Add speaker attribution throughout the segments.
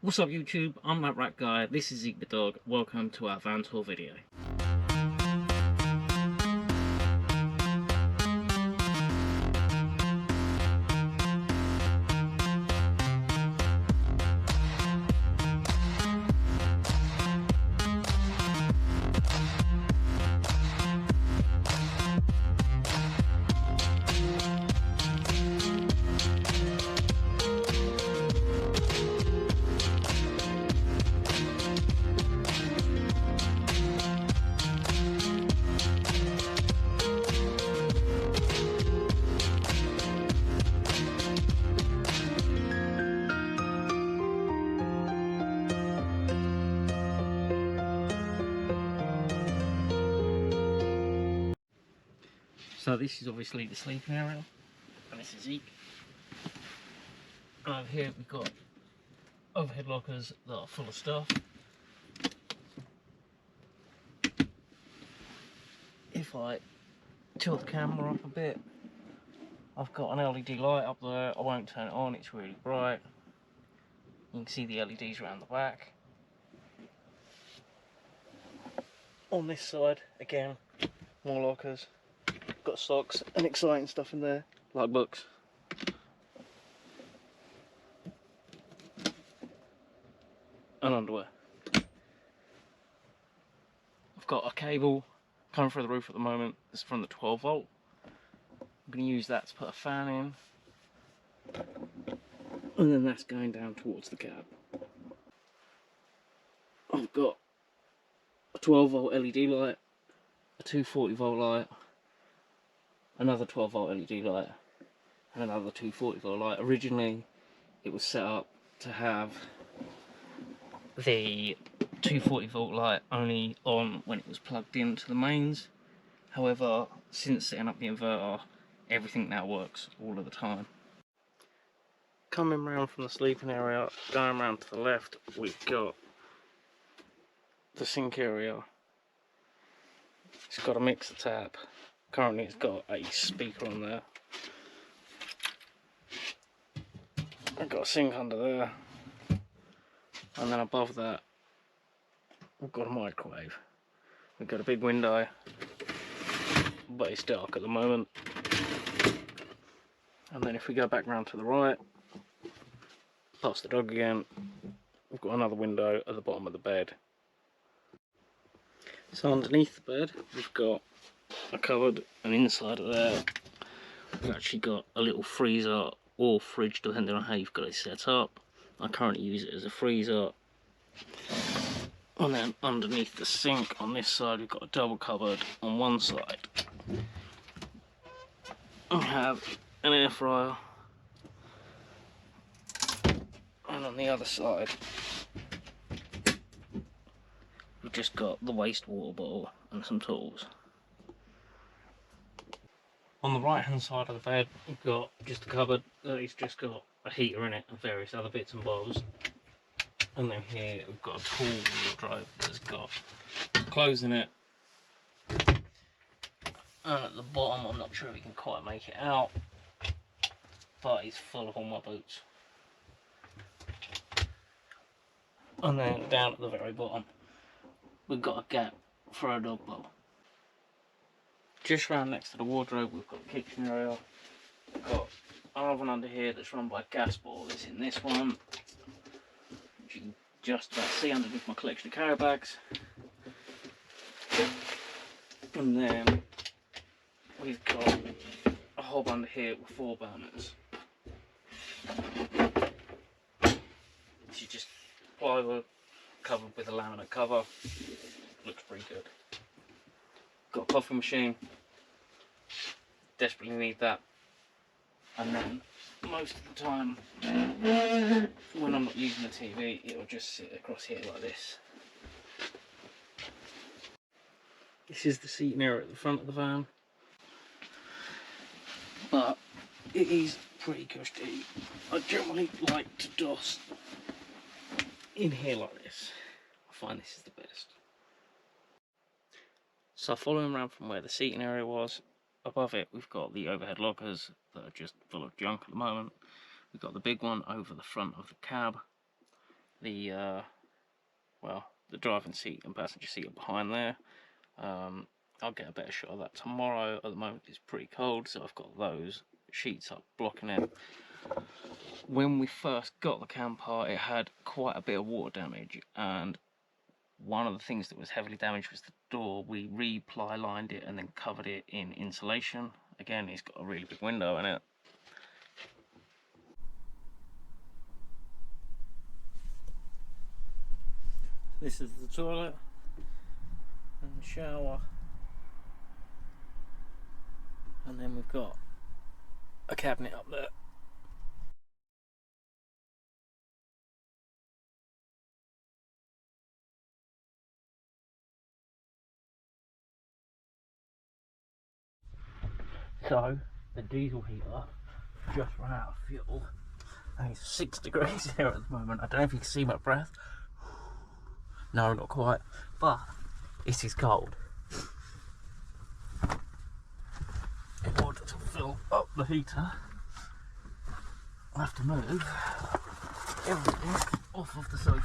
Speaker 1: What's up YouTube, I'm that Rat guy, this is Zeak the dog, welcome to our van tour video. So this is obviously the sleeping area, and this is Zeak. And over here we've got overhead lockers that are full of stuff. If I tilt the camera up a bit, I've got an LED light up there. I won't turn it on, it's really bright. You can see the LEDs around the back. On this side, again, more lockers. Got socks and exciting stuff in there, like books. And underwear. I've got a cable coming through the roof at the moment. It's from the 12 volt. I'm going to use that to put a fan in. And then that's going down towards the cab. I've got a 12 volt LED light, a 240 volt light, another 12 volt LED light, and another 240 volt light. Originally it was set up to have the 240 volt light only on when it was plugged into the mains. However, since setting up the inverter, everything now works all of the time. Coming round from the sleeping area, going round to the left, we've got the sink area. It's got a mixer tap. Currently it's got a speaker on there. I've got a sink under there. And then above that, we've got a microwave. We've got a big window, but it's dark at the moment. And then if we go back round to the right, past the dog again, we've got another window at the bottom of the bed. So underneath the bed, we've got a cupboard, and inside of there, we've actually got a little freezer or fridge, depending on how you've got it set up. I currently use it as a freezer. And then underneath the sink on this side, we've got a double cupboard on one side. We have an air fryer, and on the other side, we've just got the wastewater bottle and some tools. On the right hand side of the bed, we've got just a cupboard that has just got a heater in it and various other bits and bobs. And then here we've got a tool wardrobe that's got clothes in it. And at the bottom, I'm not sure if you can quite make it out, but it's full of all my boots. And then down at the very bottom, we've got a gap for a dog bowl. Just round next to the wardrobe, we've got the kitchen area. We've got an oven under here that's run by a gas boilers in this one, which you can just about see underneath my collection of carrier bags. And then we've got a hob under here with 4 burners. This is just plywood covered with a laminate cover. Looks pretty good. Got a coffee machine. Desperately need that. And then most of the time, when I'm not using the TV, it'll just sit across here like this. This is the seating area at the front of the van, but it is pretty cushy. I generally like to doss in here like this. I find this is the best. So following around from where the seating area was, above it we've got the overhead lockers that are just full of junk at the moment. We've got the big one over the front of the cab. the well, the driving seat and passenger seat are behind there. I'll get a better shot of that tomorrow. At the moment it's pretty cold, so I've got those sheets up blocking it. When we first got the camper, it had quite a bit of water damage, and one of the things that was heavily damaged was the door. We re-ply lined it and then covered it in insulation. Again, it's got a really big window in it. This is the toilet and the shower, and then we've got a cabinet up there. So the diesel heater just ran out of fuel, and it's 6 degrees here at the moment. I don't know if you can see my breath. No, not quite, but it is cold. In order to fill up the heater, I have to move everything off of the sofa.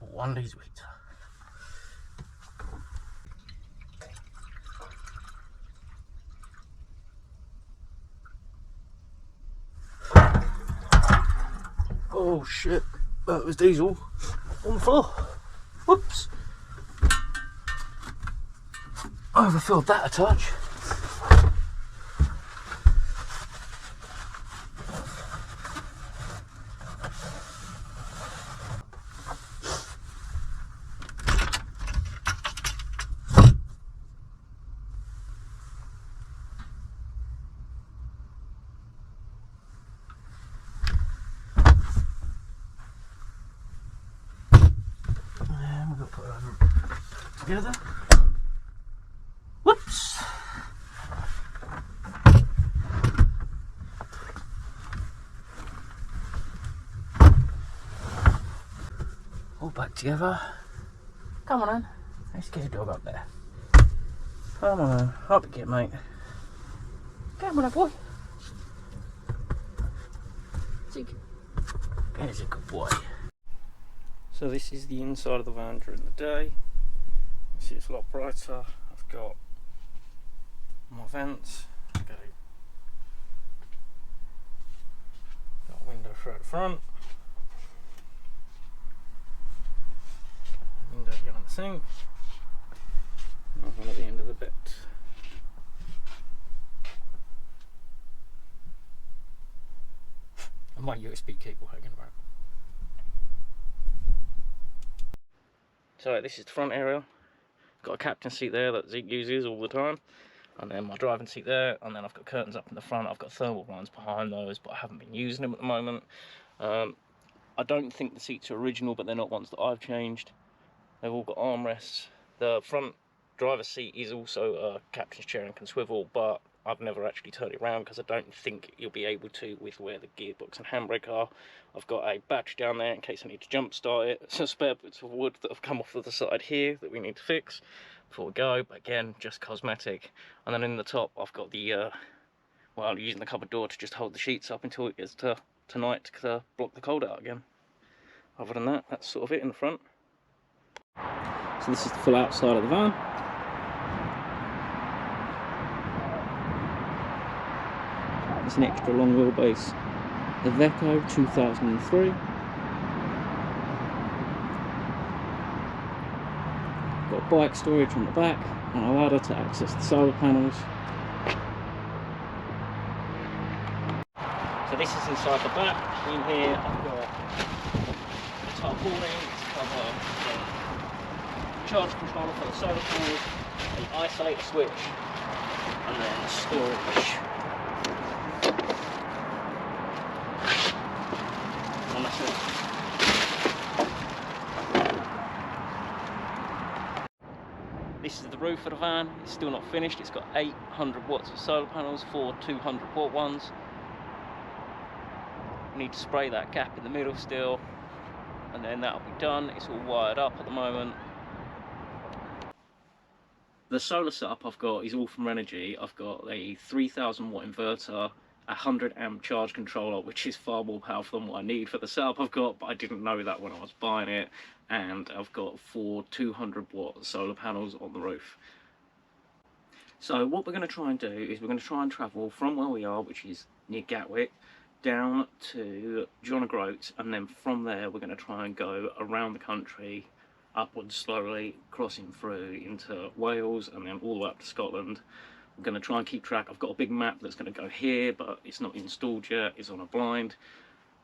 Speaker 1: One diesel heater. Oh shit, that was diesel on the floor. Whoops. Overfilled that a touch. Together. Whoops. All back together. Come on in. Let's get a dog up there. Come on, up you get, mate. Come on, boy. Zeak. There's a good boy. So this is the inside of the van during the day. See, it's a lot brighter. I've got my vents. Got a window throughout the front. Window behind the sink. Another one at the end of the bed. And my USB cable hanging around. So this is the front area. Got a captain seat there that Zeak uses all the time, and then my driving seat there, and then I've got curtains up in the front. I've got thermal blinds behind those, but I haven't been using them at the moment. I don't think the seats are original, but they're not ones that I've changed. They've all got armrests. The front driver's seat is also a captain's chair and can swivel, but I've never actually turned it around because I don't think you'll be able to with where the gearbox and handbrake are. I've got a battery down there in case I need to jump start it. Some spare bits of wood that have come off of the side here that we need to fix before we go, but again, just cosmetic. And then in the top I've got the well, I'm using the cupboard door to just hold the sheets up until it gets to tonight to block the cold out again. Other than that, that's sort of it in the front. So this is the full outside of the van. It's an extra long wheelbase Iveco 2003. Got bike storage on the back and a ladder to access the solar panels. So this is inside the back. In here I've got the tarpaulin to cover the charge controller for the solar panels, an isolator switch, and then storage. And that's it. This is the roof of the van. It's still not finished. It's got 800 watts of solar panels, 4 200 watt ones. We need to spray that gap in the middle still. and then that'll be done. It's all wired up at the moment. The solar setup I've got is all from Renogy. I've got a 3000 watt inverter, a 100 amp charge controller, which is far more powerful than what I need for the setup I've got, but I didn't know that when I was buying it. And I've got 4 200 watt solar panels on the roof. So what we're going to try and do is we're going to try and travel from where we are, which is near Gatwick, down to John O'Groats, and then from there we're going to try and go around the country, upwards slowly, crossing through into Wales and then all the way up to Scotland. I'm going to try and keep track. I've got a big map that's going to go here, but it's not installed yet, it's on a blind.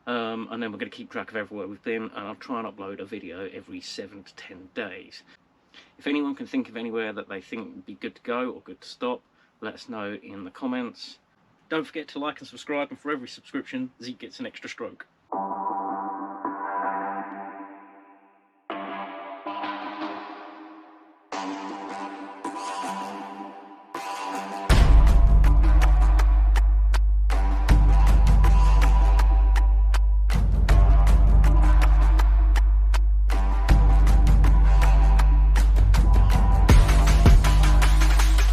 Speaker 1: And then we're going to keep track of everywhere we've been, and I'll try and upload a video every 7 to 10 days. If anyone can think of anywhere that they think would be good to go or good to stop, let us know in the comments. Don't forget to like and subscribe, and for every subscription, Zeak gets an extra stroke.